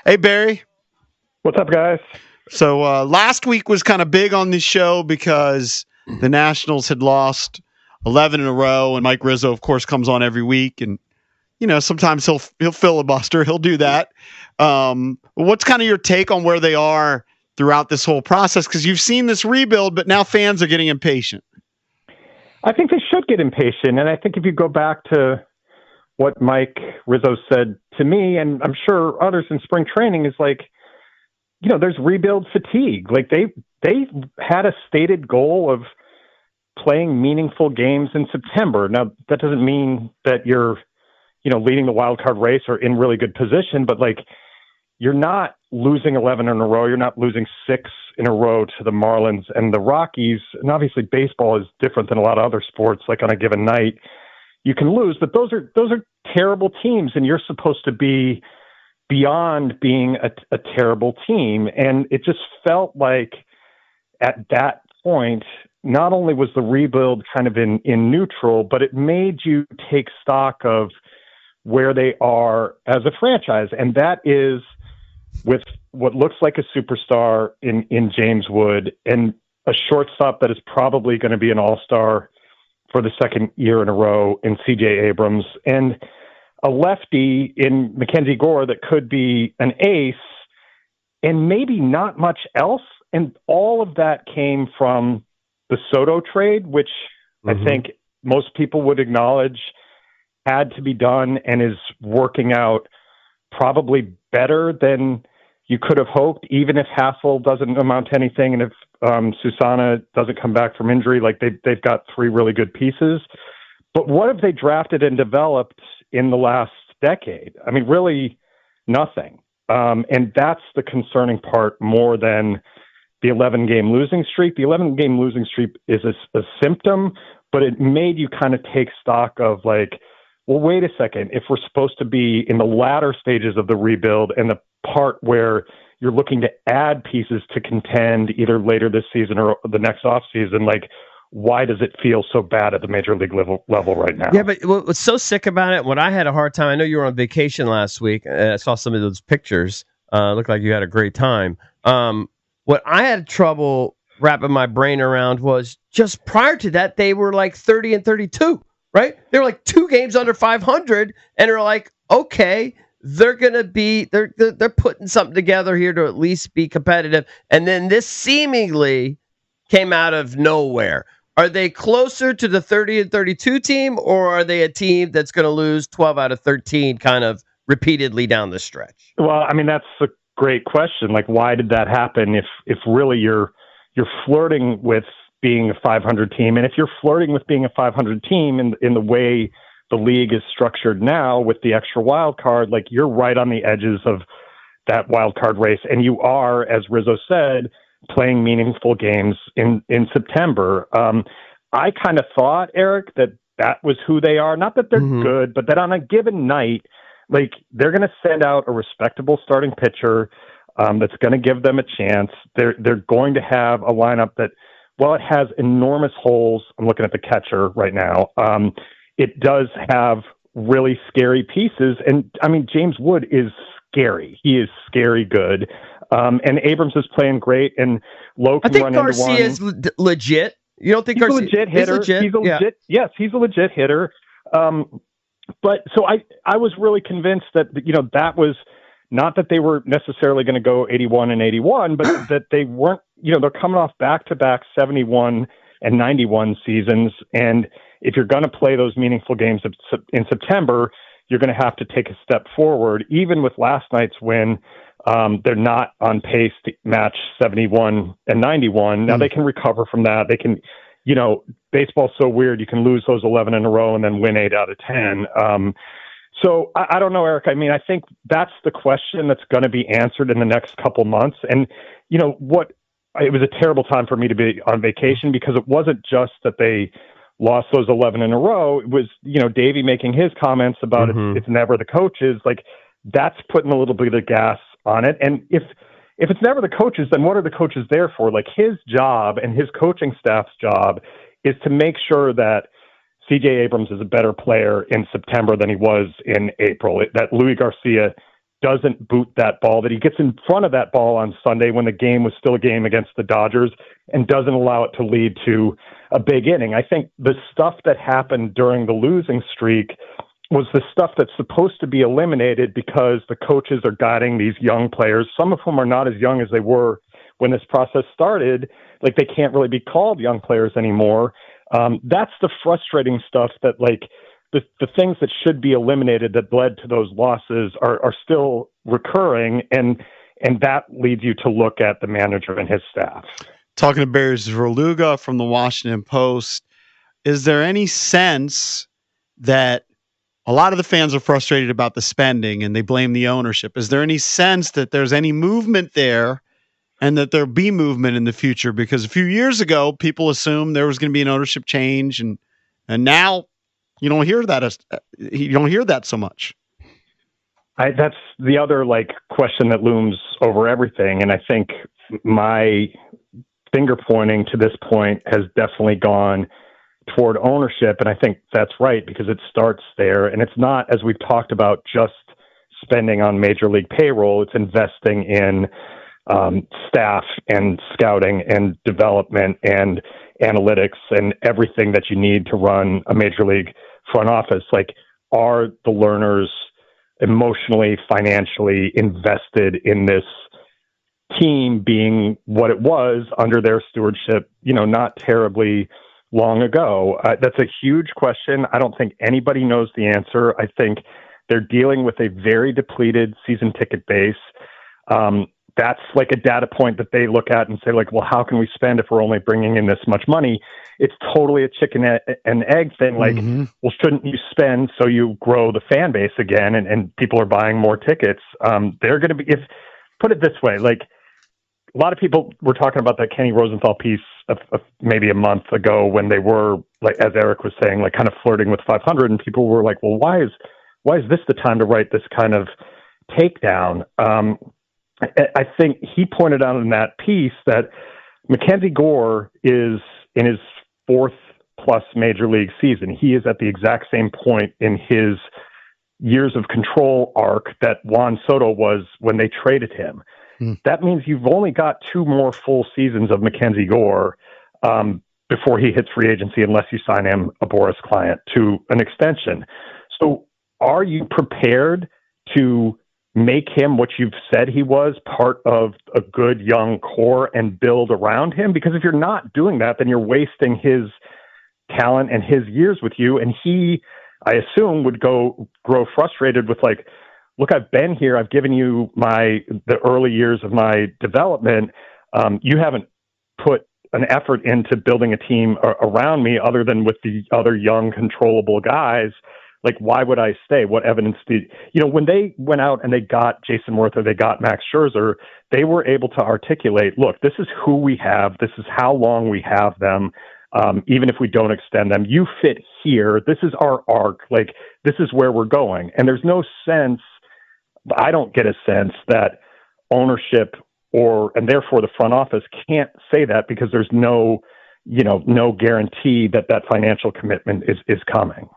Hey, Barry. What's up, guys? So last week was kind of big on this show because the Nationals had lost 11 in a row, and Mike Rizzo, of course, comes on every week, and sometimes he'll filibuster. He'll do that. What's kind of your take on where they are throughout this whole process? Because you've seen this rebuild, but now fans are getting impatient. I think they should get impatient, and I think if you go back to what Mike Rizzo said to me, and I'm sure others in spring training, is like, there's rebuild fatigue. Like they had a stated goal of playing meaningful games in September. Now that doesn't mean that you're, leading the wild card race or in really good position, but like you're not losing 11 in a row. You're not losing 6 in a row to the Marlins and the Rockies. And obviously baseball is different than a lot of other sports. Like on a given night, you can lose, but those are terrible teams, and you're supposed to be beyond being a terrible team. And it just felt like at that point, not only was the rebuild kind of in neutral, but it made you take stock of where they are as a franchise. And that is with what looks like a superstar in James Wood and a shortstop that is probably going to be an all-star for the second year in a row in CJ Abrams, and a lefty in Mackenzie Gore that could be an ace, and maybe not much else. And all of that came from the Soto trade, which I think most people would acknowledge had to be done and is working out probably better than you could have hoped, even if Hassel doesn't amount to anything, and if Susana doesn't come back from injury. Like they've got 3 really good pieces. But what have they drafted and developed in the last decade? I mean, really nothing. And that's the concerning part more than the 11-game losing streak. The 11-game losing streak is a symptom, but it made you kind of take stock of like, well, wait a second. If we're supposed to be in the latter stages of the rebuild and the part where you're looking to add pieces to contend either later this season or the next offseason, like, why does it feel so bad at the major league level right now? Yeah, but what's so sick about it, what I had a hard time, I know you were on vacation last week, and I saw some of those pictures. Looked like you had a great time. What I had trouble wrapping my brain around was just prior to that, they were like 30 and 32, right? They were like 2 games under 500, and they're like, okay, they're gonna be they're putting something together here to at least be competitive. And then this seemingly came out of nowhere. Are they closer to the 30 and 32 team, or are they a team that's going to lose 12 out of 13 kind of repeatedly down the stretch? Well, I mean, that's a great question. Like, why did that happen? If really you're flirting with being a 500 team, and if you're flirting with being a 500 team in the way the league is structured now with the extra wild card, like you're right on the edges of that wild card race, and you are, as Rizzo said, playing meaningful games in September. I kind of thought, Eric, that was who they are. Not that they're good, but that on a given night, like they're going to send out a respectable starting pitcher that's going to give them a chance. They're going to have a lineup that, while it has enormous holes, I'm looking at the catcher right now, it does have really scary pieces. And I mean, James Wood is scary. He is scary good. And Abrams is playing great, and Lowe can run into one. I think Garcia is legit. You don't think he's a legit hitter? He's a legit, yes, he's a legit hitter. But so I was really convinced that, that was not that they were necessarily going to go 81 and 81, but that they weren't, they're coming off back-to-back 71 and 91 seasons. And if you're going to play those meaningful games in September, you're going to have to take a step forward. Even with last night's win, they're not on pace to match 71 and 91. Now they can recover from that. They can, baseball's so weird. You can lose those 11 in a row and then win 8 out of 10. So I don't know, Eric. I mean, I think that's the question that's going to be answered in the next couple months. And, it was a terrible time for me to be on vacation, because it wasn't just that they lost those 11 in a row. It was, Davey making his comments about it's never the coaches. Like, that's putting a little bit of gas on it. And if it's never the coaches, then what are the coaches there for? Like, his job and his coaching staff's job is to make sure that CJ Abrams is a better player in September than he was in April. That Louis Garcia doesn't boot that ball, that he gets in front of that ball on Sunday when the game was still a game against the Dodgers and doesn't allow it to lead to a big inning. I think the stuff that happened during the losing streak was the stuff that's supposed to be eliminated because the coaches are guiding these young players, some of whom are not as young as they were when this process started. Like, they can't really be called young players anymore. That's the frustrating stuff, that like the things that should be eliminated that led to those losses are still recurring. And that leads you to look at the manager and his staff. Talking to Barry Svrluga from the Washington Post, is there any sense that a lot of the fans are frustrated about the spending and they blame the ownership? Is there any sense that there's any movement there and that there'll be movement in the future? Because a few years ago, people assumed there was going to be an ownership change, and now you don't hear that so much. That's the other question that looms over everything. And I think my finger pointing to this point has definitely gone toward ownership. And I think that's right, because it starts there. And it's not, as we've talked about, just spending on major league payroll. It's investing in staff and scouting and development and analytics and everything that you need to run a major league front office. Like, are the learners emotionally, financially invested in this team being what it was under their stewardship, not terribly long ago? That's a huge question. I don't think anybody knows the answer. I think they're dealing with a very depleted season ticket base. That's like a data point that they look at and say, well, how can we spend if we're only bringing in this much money? It's totally a chicken and egg thing. Well, shouldn't you spend so you grow the fan base again and people are buying more tickets? They're going to be, put it this way, a lot of people were talking about that Kenny Rosenthal piece of maybe a month ago when they were, as Eric was saying, kind of flirting with 500, and people were like, well, why is this the time to write this kind of takedown? I think he pointed out in that piece that Mackenzie Gore is in his fourth plus major league season. He is at the exact same point in his years of control arc that Juan Soto was when they traded him. That means you've only got 2 more full seasons of Mackenzie Gore before he hits free agency, unless you sign him, a Boris client, to an extension. So are you prepared to make him what you've said he was, part of a good young core, and build around him? Because if you're not doing that, then you're wasting his talent and his years with you. And he, I assume, would grow frustrated with look, I've been here. I've given you the early years of my development. You haven't put an effort into building a team around me other than with the other young, controllable guys. Why would I stay? What evidence when they went out and they got Jason Worth or they got Max Scherzer, they were able to articulate, look, this is who we have. This is how long we have them. Even if we don't extend them, you fit here. This is our arc. This is where we're going. And there's no sense, I don't get a sense that ownership and therefore the front office can't say that, because there's no guarantee that financial commitment is coming.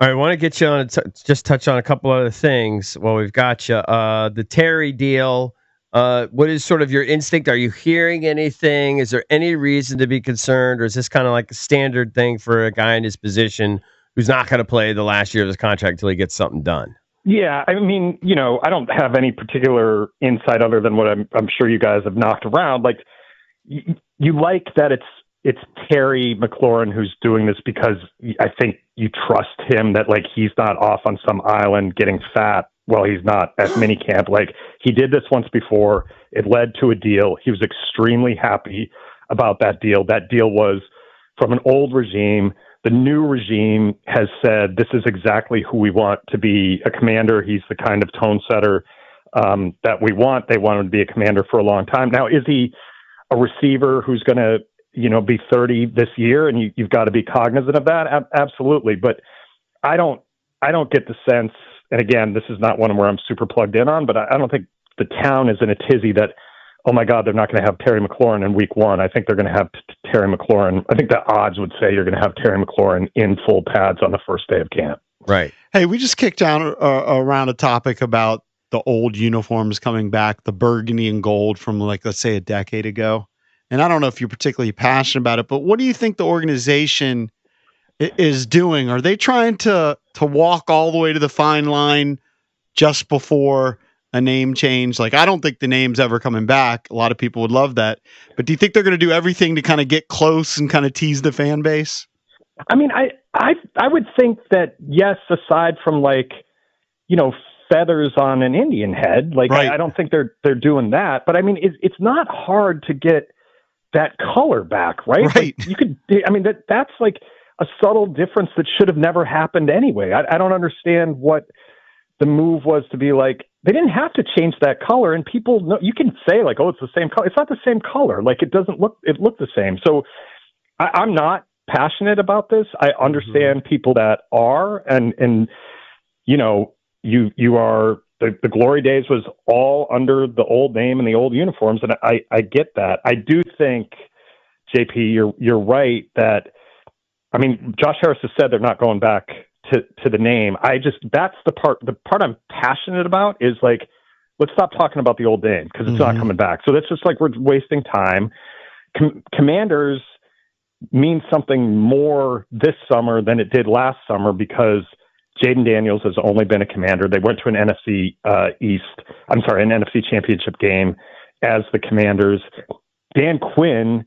All right, I want to get you on just touch on a couple other things while we've got you. The Terry deal, what is sort of your instinct? Are you hearing anything? Is there any reason to be concerned, or is this kind of like a standard thing for a guy in his position who's not going to play the last year of his contract until he gets something done? Yeah, I mean, I don't have any particular insight other than what I'm sure you guys have knocked around. You like that it's Terry McLaurin who's doing this, because I think you trust him that he's not off on some island getting fat while he's not at minicamp. He did this once before. It led to a deal. He was extremely happy about that deal. That deal was from an old regime. The new regime has said, this is exactly who we want to be a commander. He's the kind of tone setter that we want. They want him to be a commander for a long time. Now, is he a receiver who's going to be 30 this year, and you've got to be cognizant of that? Absolutely. But I don't get the sense, and again, this is not one where I'm super plugged in on, but I don't think the town is in a tizzy that, oh my God, they're not going to have Terry McLaurin in week 1. I think they're going to have Terry McLaurin. I think the odds would say you're going to have Terry McLaurin in full pads on the first day of camp. Right. Hey, we just kicked down around a topic about the old uniforms coming back, the burgundy and gold from like, let's say a decade ago. And I don't know if you're particularly passionate about it, but what do you think the organization is doing? Are they trying to walk all the way to the fine line just before a name change? Like, I don't think the name's ever coming back. A lot of people would love that. But do you think they're going to do everything to kind of get close and kind of tease the fan base? I mean, I would think that, yes, aside from like, feathers on an Indian head, like right. I don't think they're doing that. But I mean, it's not hard to get that color back, right? Right. Like, you could, I mean, that's like a subtle difference that should have never happened anyway. I don't understand what the move was to be like. They didn't have to change that color, and people know, you can say like, oh, it's the same color. It's not the same color. Like, it looked the same. So I'm not passionate about this. I understand people that are, and you are, the glory days was all under the old name and the old uniforms. And I get that. I do think, JP, you're right that, I mean, Josh Harris has said they're not going back to the name. That's the part I'm passionate about is like, let's stop talking about the old name because it's not coming back. So that's just like, we're wasting time. Commanders means something more this summer than it did last summer because Jaden Daniels has only been a Commander. They went to an NFC Championship game as the Commanders. Dan Quinn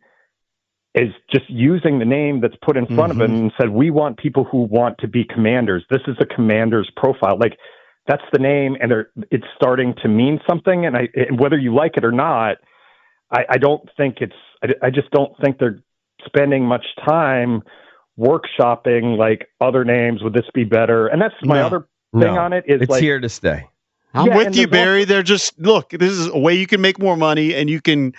is just using the name that's put in front of him and said, we want people who want to be Commanders. This is a Commander's profile. Like, that's the name, and it's starting to mean something. And whether you like it or not, I just don't think they're spending much time workshopping like other names. Would this be better? And that's my other thing on it is it's like, here to stay. I'm with you, Barry. They're just, look, this is a way you can make more money, and you can,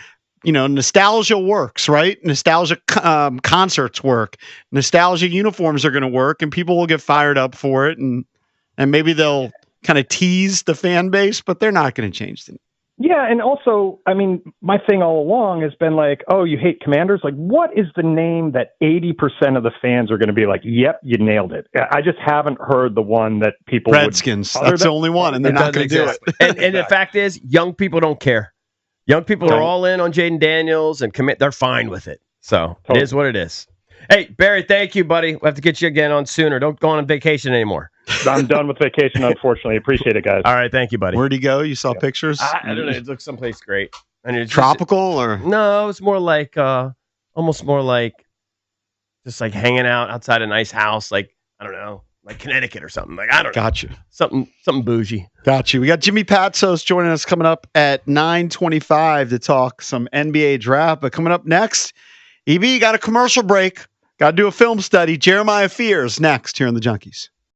nostalgia works, right? Nostalgia concerts work. Nostalgia uniforms are going to work, and people will get fired up for it, and maybe they'll kind of tease the fan base, but they're not going to change them. Yeah, and also, I mean, my thing all along has been like, oh, you hate Commanders? Like, what is the name that 80% of the fans are going to be like, yep, you nailed it? I just haven't heard the one that people Redskins. That's the only one, and they're not going to do it. And the fact is, young people don't care. Young people are all in on Jaden Daniels and they're fine with it. So It is what it is. Hey, Barry, thank you, buddy. We'll have to get you again on sooner. Don't go on vacation anymore. I'm done with vacation, unfortunately. Appreciate it, guys. All right, thank you, buddy. Where'd he go? You saw pictures? I don't know. It looks someplace great. And it's tropical or? No, it's more like, almost more like just like hanging out outside a nice house, like, I don't know, like Connecticut or something. Like, I don't know. Gotcha. Something bougie. Got you. We got Jimmy Patsos joining us coming up at 9:25 to talk some NBA draft. But coming up next, EB, got a commercial break. Got to do a film study. Jeremiah Fears next here on the Junkies.